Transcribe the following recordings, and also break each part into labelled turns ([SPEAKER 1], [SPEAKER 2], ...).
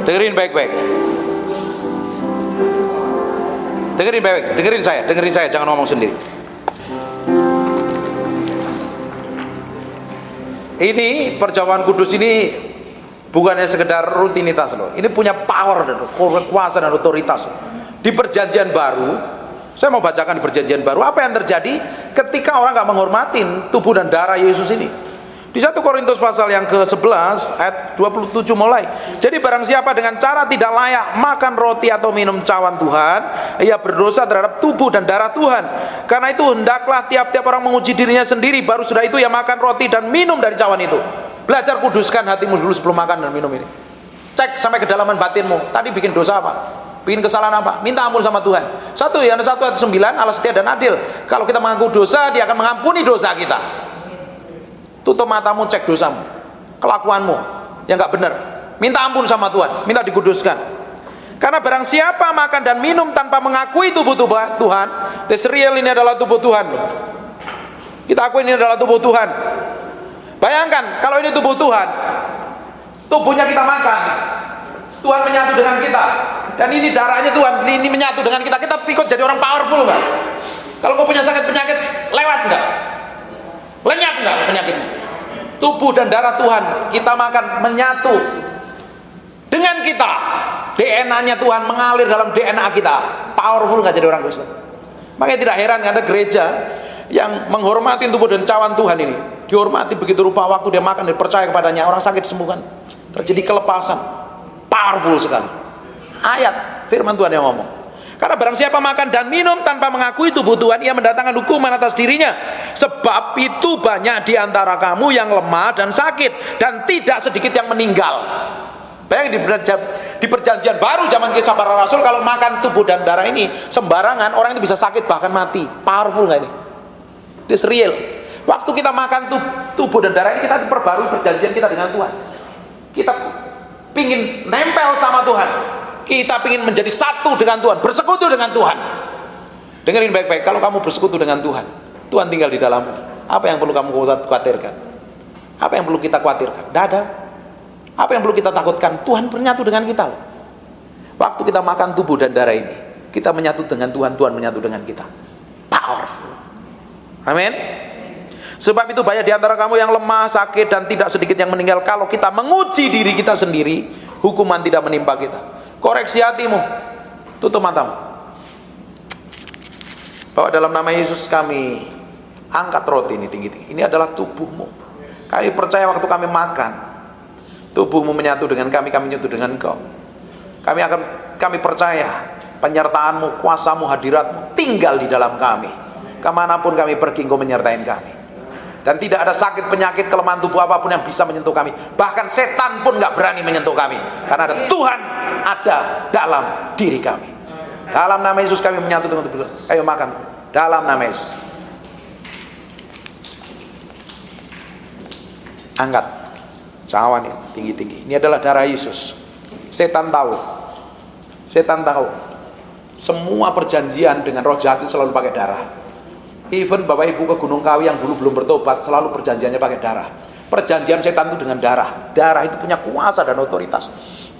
[SPEAKER 1] Dengerin baik-baik. Dengerin baik-baik, dengerin saya, jangan ngomong sendiri. Ini perjamuan kudus ini bukannya sekedar rutinitas loh. Ini punya power dan kuasa dan otoritas. Di perjanjian baru, saya mau bacakan di perjanjian baru apa yang terjadi ketika orang nggak menghormatin tubuh dan darah Yesus ini. Di 1 Korintus pasal yang ke-11 ayat 27 mulai. Jadi barang siapa dengan cara tidak layak makan roti atau minum cawan Tuhan, ia berdosa terhadap tubuh dan darah Tuhan. Karena itu hendaklah tiap-tiap orang menguji dirinya sendiri, baru sudah itu ia makan roti dan minum dari cawan itu. Belajar kuduskan hatimu dulu sebelum makan dan minum ini. Cek sampai kedalaman batinmu. Tadi bikin dosa apa? Bikin kesalahan apa? Minta ampun sama Tuhan. 1 Yohanes 1 ayat 9, Allah setia dan adil. Kalau kita mengaku dosa, Dia akan mengampuni dosa kita. Tutup matamu, cek dosamu, kelakuanmu yang nggak benar. Minta ampun sama Tuhan, minta dikuduskan. Karena barang siapa makan dan minum tanpa mengakui tubuh Tuhan, this real ini adalah tubuh Tuhan. Kita akui ini adalah tubuh Tuhan. Bayangkan kalau ini tubuh Tuhan, tubuhnya kita makan, Tuhan menyatu dengan kita, dan ini darahnya Tuhan, ini menyatu dengan kita. Kita ikut jadi orang powerful nggak? Kalau kau punya sakit penyakit, lewat nggak? Lenyap nggak penyakit? Tubuh dan darah Tuhan kita makan menyatu dengan kita. DNA-nya Tuhan mengalir dalam DNA kita. Powerful nggak jadi orang Kristen? Makanya tidak heran ada gereja yang menghormati tubuh dan cawan Tuhan ini. Dihormati begitu rupa, waktu dia makan dia percaya kepadanya, orang sakit disembuhkan. Terjadi kelepasan. Powerful sekali. Ayat firman Tuhan yang ngomong. Karena barang siapa makan dan minum tanpa mengakui tubuh Tuhan, ia mendatangkan hukuman atas dirinya. Sebab itu banyak di antara kamu yang lemah dan sakit, dan tidak sedikit yang meninggal. Bayangin di perjanjian baru zaman kisah para rasul, kalau makan tubuh dan darah ini sembarangan, orang itu bisa sakit bahkan mati. Powerful nggak ini? This real. Waktu kita makan tubuh dan darah ini, kita diperbarui perjanjian kita dengan Tuhan. Kita pingin nempel sama Tuhan. Kita ingin menjadi satu dengan Tuhan, bersekutu dengan Tuhan. Dengerin baik-baik, kalau kamu bersekutu dengan Tuhan, Tuhan tinggal di dalammu. Apa yang perlu kamu khawatirkan? Apa yang perlu kita khawatirkan? Tidak ada. Apa yang perlu kita takutkan? Tuhan menyatu dengan kita loh. Waktu kita makan tubuh dan darah ini, kita menyatu dengan Tuhan, Tuhan menyatu dengan kita. Powerful. Amin. Sebab itu banyak di antara kamu yang lemah, sakit, dan tidak sedikit yang meninggal. Kalau kita menguji diri kita sendiri, hukuman tidak menimpa kita. Koreksi hatimu, tutup matamu. Bahwa dalam nama Yesus kami angkat roti ini tinggi-tinggi. Ini adalah tubuhmu. Kami percaya waktu kami makan, tubuhmu menyatu dengan kami menyatu dengan Engkau. Kami percaya penyertaanmu, kuasamu, hadiratmu tinggal di dalam kami. Kemanapun kami pergi, Engkau menyertai kami. Dan tidak ada sakit, penyakit, kelemahan tubuh apapun yang bisa menyentuh kami. Bahkan setan pun gak berani menyentuh kami. Karena ada Tuhan ada dalam diri kami. Dalam nama Yesus kami menyatu dengan tubuh. Ayo makan. Dalam nama Yesus. Angkat cawan ini tinggi-tinggi. Ini adalah darah Yesus. Setan tahu. Setan tahu. Semua perjanjian dengan roh jahat itu selalu pakai darah. Even Bapak Ibu ke Gunung Kawi yang dulu belum bertobat, selalu perjanjiannya pakai darah. Perjanjian setan itu dengan darah. Darah itu punya kuasa dan otoritas.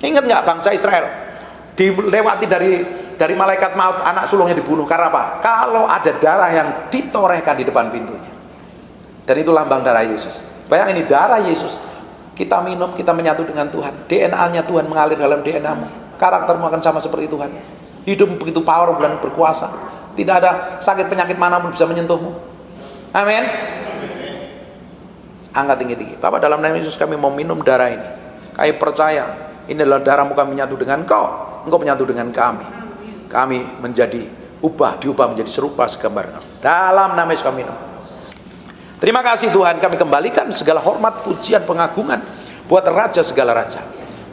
[SPEAKER 1] Ingat nggak bangsa Israel dilewati dari malaikat maut, anak sulungnya dibunuh karena apa? Kalau ada darah yang ditorehkan di depan pintunya. Dan itu lambang darah Yesus. Bayangin ini darah Yesus. Kita minum, kita menyatu dengan Tuhan. DNA-nya Tuhan mengalir dalam DNA-mu. Karaktermu akan sama seperti Tuhan. Hidupmu begitu powerful dan berkuasa. Tidak ada sakit penyakit manapun bisa menyentuhmu. Amin. Angkat tinggi-tinggi. Bapak, dalam nama Yesus kami mau minum darah ini. Kami percaya ini adalah darahmu, kami menyatu dengan Engkau. Engkau menyatu dengan kami. Kami diubah menjadi serupa segambar Engkau. Dalam nama Yesus kami minum. Terima kasih Tuhan, kami kembalikan segala hormat, pujian, pengagungan buat Raja segala Raja.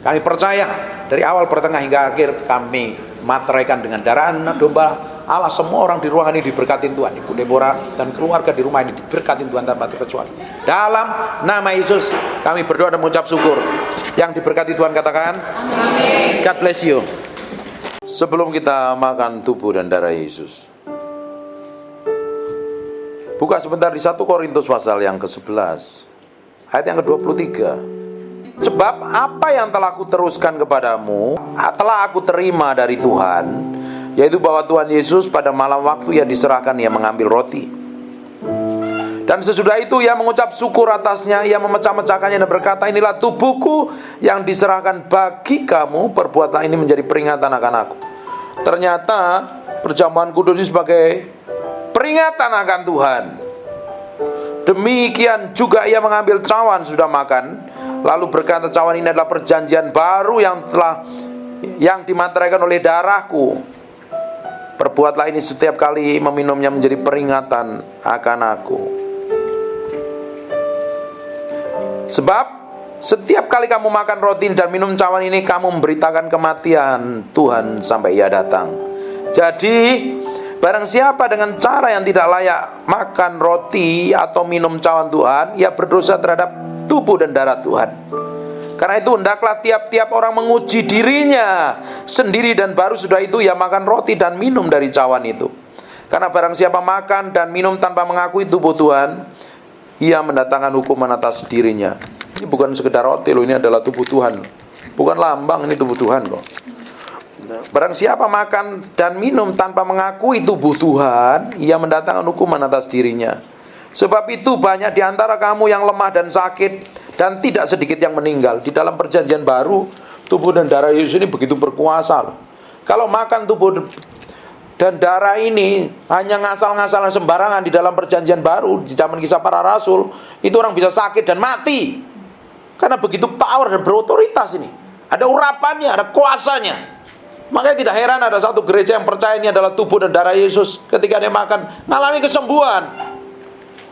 [SPEAKER 1] Kami percaya dari awal, pertengah hingga akhir kami materaikan dengan darah anak domba Allah. Semua orang di ruangan ini diberkatin Tuhan. Ibu Deborah dan keluarga di rumah ini diberkatin Tuhan tanpa terkecuali. Dalam nama Yesus kami berdoa dan mengucap syukur. Yang diberkati Tuhan katakan amin. God bless you. Sebelum kita makan tubuh dan darah Yesus, buka sebentar di 1 Korintus pasal yang ke-11 ayat yang ke-23. sebab apa yang telah aku teruskan kepadamu telah aku terima dari Tuhan, yaitu bahwa Tuhan Yesus pada malam waktu ia diserahkan, ia mengambil roti. Dan sesudah itu ia mengucap syukur atasnya, ia memecah-mecahkannya dan berkata, inilah tubuhku yang diserahkan bagi kamu, perbuatlah ini menjadi peringatan akan aku. Ternyata perjamuan kudus ini sebagai peringatan akan Tuhan. Demikian juga ia mengambil cawan sudah makan, lalu berkata, cawan ini adalah perjanjian baru yang dimateraikan oleh darahku. Perbuatlah ini setiap kali meminumnya menjadi peringatan akan aku. Sebab setiap kali kamu makan roti dan minum cawan ini, kamu memberitakan kematian Tuhan sampai ia datang. Jadi barang siapa dengan cara yang tidak layak makan roti atau minum cawan Tuhan, ia berdosa terhadap tubuh dan darah Tuhan. Karena itu hendaklah tiap-tiap orang menguji dirinya sendiri, dan baru sudah itu ia makan roti dan minum dari cawan itu. Karena barang siapa makan dan minum tanpa mengakui tubuh Tuhan, ia mendatangkan hukuman atas dirinya. Ini bukan sekedar roti loh, ini adalah tubuh Tuhan. Bukan lambang, ini tubuh Tuhan loh. Barang siapa makan dan minum tanpa mengakui tubuh Tuhan, ia mendatangkan hukuman atas dirinya. Sebab itu banyak di antara kamu yang lemah dan sakit, dan tidak sedikit yang meninggal. Di dalam perjanjian baru, tubuh dan darah Yesus ini begitu berkuasa loh. Kalau makan tubuh dan darah ini hanya ngasal-ngasalan sembarangan di dalam perjanjian baru, di zaman kisah para rasul, itu orang bisa sakit dan mati. Karena begitu power dan berotoritas ini. Ada urapannya, ada kuasanya. Makanya tidak heran ada satu gereja yang percaya ini adalah tubuh dan darah Yesus. Ketika dia makan, ngalami kesembuhan,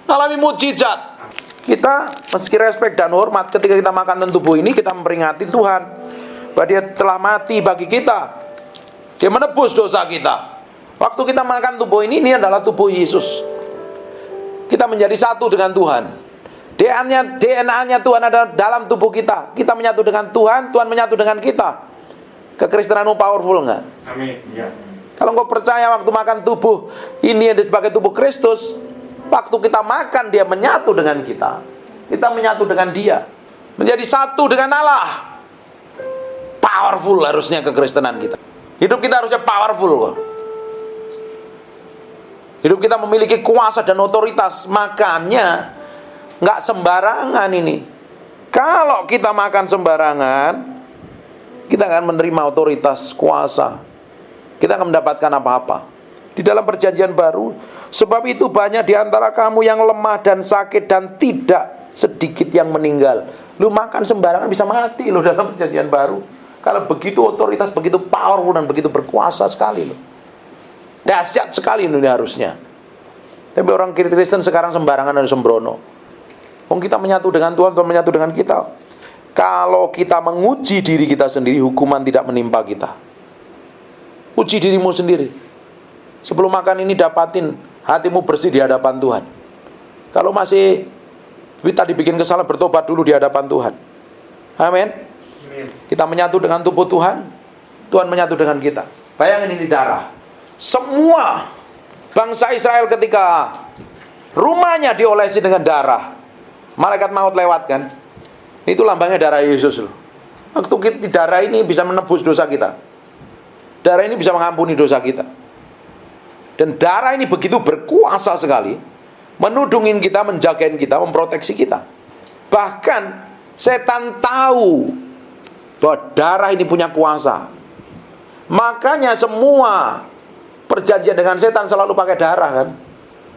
[SPEAKER 1] ngalami mujizat. Kita meski respek dan hormat, ketika kita makan tubuh ini, kita memperingati Tuhan bahwa dia telah mati bagi kita. Dia menebus dosa kita. Waktu kita makan tubuh ini adalah tubuh Yesus. Kita menjadi satu dengan Tuhan. DNA-nya Tuhan ada dalam tubuh kita. Kita menyatu dengan Tuhan, Tuhan menyatu dengan kita. Kekristenanmu powerful nggak?
[SPEAKER 2] Amin. Ya.
[SPEAKER 1] Kalau engkau percaya waktu makan tubuh ini sebagai tubuh Kristus, waktu kita makan dia menyatu dengan kita. Kita menyatu dengan dia, menjadi satu dengan Allah. Powerful harusnya kekristenan kita. Hidup kita harusnya powerful kok. Hidup kita memiliki kuasa dan otoritas. Makanya nggak sembarangan ini. Kalau kita makan sembarangan, kita akan menerima otoritas kuasa. Kita akan mendapatkan apa-apa. Di dalam perjanjian baru, sebab itu banyak di antara kamu yang lemah dan sakit, dan tidak sedikit yang meninggal. Lu makan sembarangan bisa mati lu dalam perjanjian baru. Kalau begitu otoritas, begitu powerful dan begitu berkuasa sekali lu. Dahsyat sekali ini harusnya. Tapi orang Kristen sekarang sembarangan dan sembrono. Kita menyatu dengan Tuhan, Tuhan menyatu dengan kita. Kalau kita menguji diri kita sendiri, hukuman tidak menimpa kita. Uji dirimu sendiri. Sebelum makan ini dapatin hatimu bersih di hadapan Tuhan. Kalau masih kita dibikin kesalahan, bertobat dulu di hadapan Tuhan. Amin. Kita menyatu dengan tubuh Tuhan, Tuhan menyatu dengan kita. Bayangin ini darah. Semua bangsa Israel ketika rumahnya diolesi dengan darah, malaikat maut lewat kan. Itu lambangnya darah Yesus loh. Waktu darah ini bisa menebus dosa kita. Darah ini bisa mengampuni dosa kita. Dan darah ini begitu berkuasa sekali, menudungin kita, menjagain kita, memproteksi kita. Bahkan setan tahu bahwa darah ini punya kuasa. Makanya semua perjanjian dengan setan selalu pakai darah kan.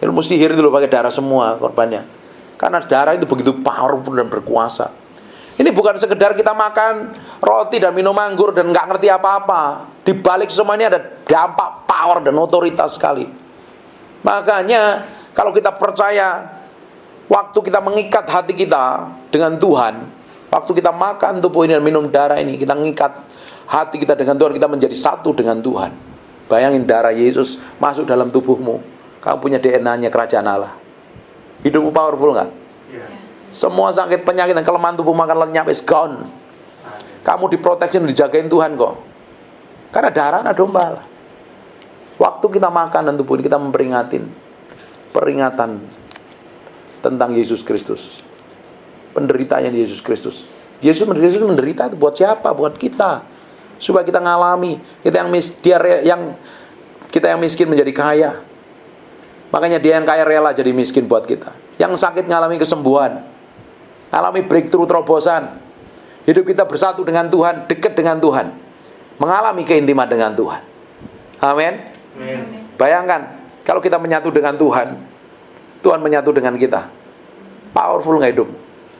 [SPEAKER 1] Ilmu sihir itu pakai darah semua korbannya. Karena darah itu begitu powerful dan berkuasa. Ini bukan sekedar kita makan roti dan minum anggur dan nggak ngerti apa-apa. Di balik semua ini ada dampak power dan otoritas sekali. Makanya kalau kita percaya, waktu kita mengikat hati kita dengan Tuhan, waktu kita makan tubuh ini dan minum darah ini, kita mengikat hati kita dengan Tuhan, kita menjadi satu dengan Tuhan. Bayangin darah Yesus masuk dalam tubuhmu, kamu punya DNA-nya kerajaan Allah. Hidupmu powerful nggak? Semua sakit, penyakit dan kelemahan tubuh makan lenyap, is gone. Kamu diproteksi dan dijagain Tuhan kok. Karena darah anak domba lah. Waktu kita makan dan tubuh ini, kita peringatan tentang Yesus Kristus, penderitaannya Yesus Kristus. Yesus menderita itu buat siapa? Buat kita. Supaya kita ngalami, kita yang miskin menjadi kaya. Makanya dia yang kaya rela jadi miskin buat kita. Yang sakit ngalami kesembuhan, ngalami breakthrough, terobosan. Hidup kita bersatu dengan Tuhan, dekat dengan Tuhan, mengalami keintiman dengan Tuhan. Amin. Bayangkan kalau kita menyatu dengan Tuhan, Tuhan menyatu dengan kita. Powerful nggak hidup?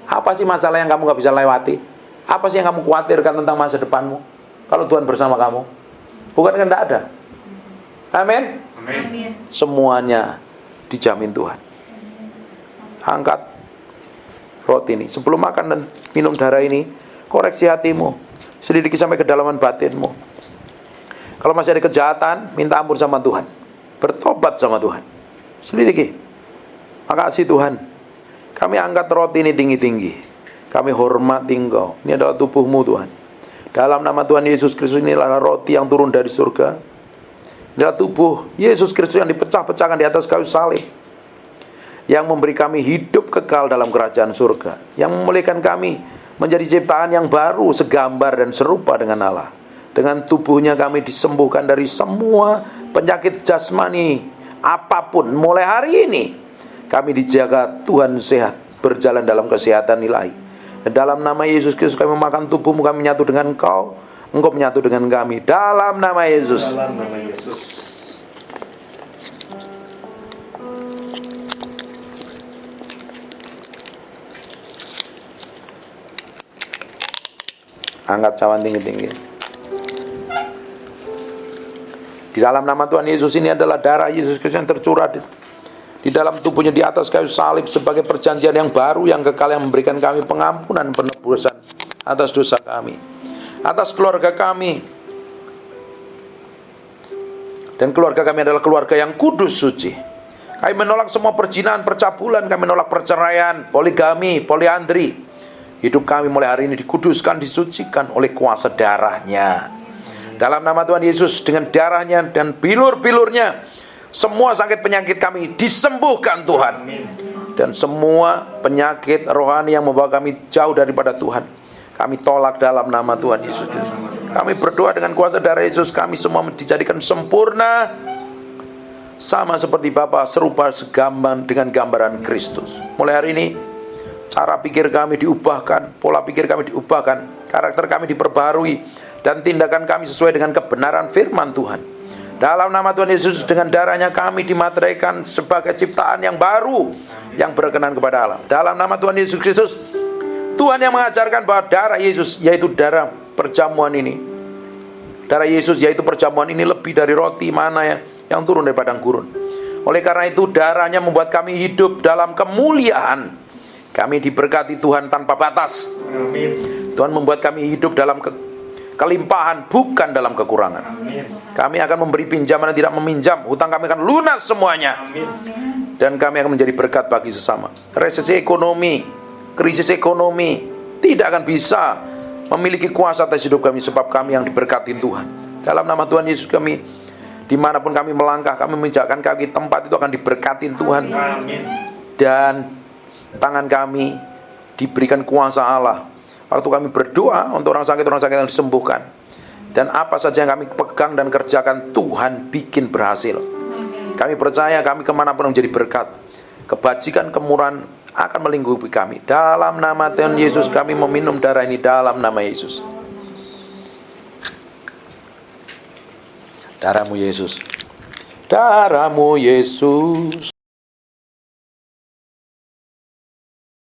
[SPEAKER 1] Apa sih masalah yang kamu nggak bisa lewati? Apa sih yang kamu khawatirkan tentang masa depanmu? Kalau Tuhan bersama kamu, bukan kan tidak ada? Amin. Semuanya dijamin Tuhan. Angkat roti ini sebelum makan dan minum darah ini, koreksi hatimu, selidiki sampai kedalaman batinmu. Kalau masih ada kejahatan, minta ampun sama Tuhan, bertobat sama Tuhan, selidiki. Makasih Tuhan, kami angkat roti ini tinggi-tinggi, kami hormati Engkau. Ini adalah tubuhmu Tuhan. Dalam nama Tuhan Yesus Kristus, inilah roti yang turun dari surga. Inilah tubuh Yesus Kristus yang dipecah-pecahkan di atas kayu salib, yang memberi kami hidup kekal dalam kerajaan surga, yang memulihkan kami menjadi ciptaan yang baru, segambar dan serupa dengan Allah. Dengan tubuhnya kami disembuhkan dari semua penyakit jasmani apapun. Mulai hari ini kami dijaga Tuhan sehat, berjalan dalam kesehatan ilahi. Dan dalam nama Yesus Kristus kami memakan tubuhmu, kami menyatu dengan Engkau, Engkau menyatu dengan kami. Dalam nama Yesus.
[SPEAKER 2] Dalam nama Yesus.
[SPEAKER 1] Angkat cawan tinggi-tinggi. Di dalam nama Tuhan Yesus, ini adalah darah Yesus Kristus yang tercurah di dalam tubuhnya di atas kayu salib sebagai perjanjian yang baru, yang kekal, yang memberikan kami pengampunan penebusan atas dosa kami, atas keluarga kami. Dan keluarga kami adalah keluarga yang kudus, suci. Kami menolak semua perzinahan, percabulan, kami menolak perceraian, poligami, poliandri. Hidup kami mulai hari ini dikuduskan, disucikan oleh kuasa darahnya. Dalam nama Tuhan Yesus, dengan darahnya dan bilur-bilurnya, semua sakit penyakit kami disembuhkan Tuhan. Dan semua penyakit rohani yang membawa kami jauh daripada Tuhan, kami tolak dalam nama Tuhan Yesus. Kami berdoa dengan kuasa darah Yesus, kami semua dijadikan sempurna, sama seperti Bapa, serupa segambar dengan gambaran Kristus. Mulai hari ini, cara pikir kami diubahkan, pola pikir kami diubahkan, karakter kami diperbaharui, dan tindakan kami sesuai dengan kebenaran firman Tuhan. Dalam nama Tuhan Yesus, dengan darahnya kami dimateraikan sebagai ciptaan yang baru, yang berkenan kepada Allah. Dalam nama Tuhan Yesus Kristus, Tuhan yang mengajarkan bahwa darah Yesus, yaitu darah perjamuan ini, darah Yesus yaitu perjamuan ini lebih dari roti mana yang turun dari padang gurun. Oleh karena itu, darahnya membuat kami hidup dalam kemuliaan. Kami diberkati Tuhan tanpa batas.
[SPEAKER 2] Amin.
[SPEAKER 1] Tuhan membuat kami hidup dalam kelimpahan, bukan dalam kekurangan.
[SPEAKER 2] Amin.
[SPEAKER 1] Kami akan memberi pinjaman dan tidak meminjam. Hutang kami akan lunas semuanya.
[SPEAKER 2] Amin.
[SPEAKER 1] Dan kami akan menjadi berkat bagi sesama. Resesi ekonomi, krisis ekonomi tidak akan bisa memiliki kuasa atas hidup kami, sebab kami yang diberkati Tuhan. Dalam nama Tuhan Yesus, kami dimanapun kami melangkah, kami menginjakkan kaki, tempat itu akan diberkati Tuhan.
[SPEAKER 2] Amin.
[SPEAKER 1] Dan tangan kami diberikan kuasa Allah. Waktu kami berdoa untuk orang sakit yang disembuhkan, dan apa saja yang kami pegang dan kerjakan, Tuhan bikin berhasil. Kami percaya kami kemanapun menjadi berkat. Kebajikan, kemurahan akan melingkupi kami. Dalam nama Tuhan Yesus kami meminum darah ini, dalam nama Yesus. Darahmu Yesus, darahmu Yesus.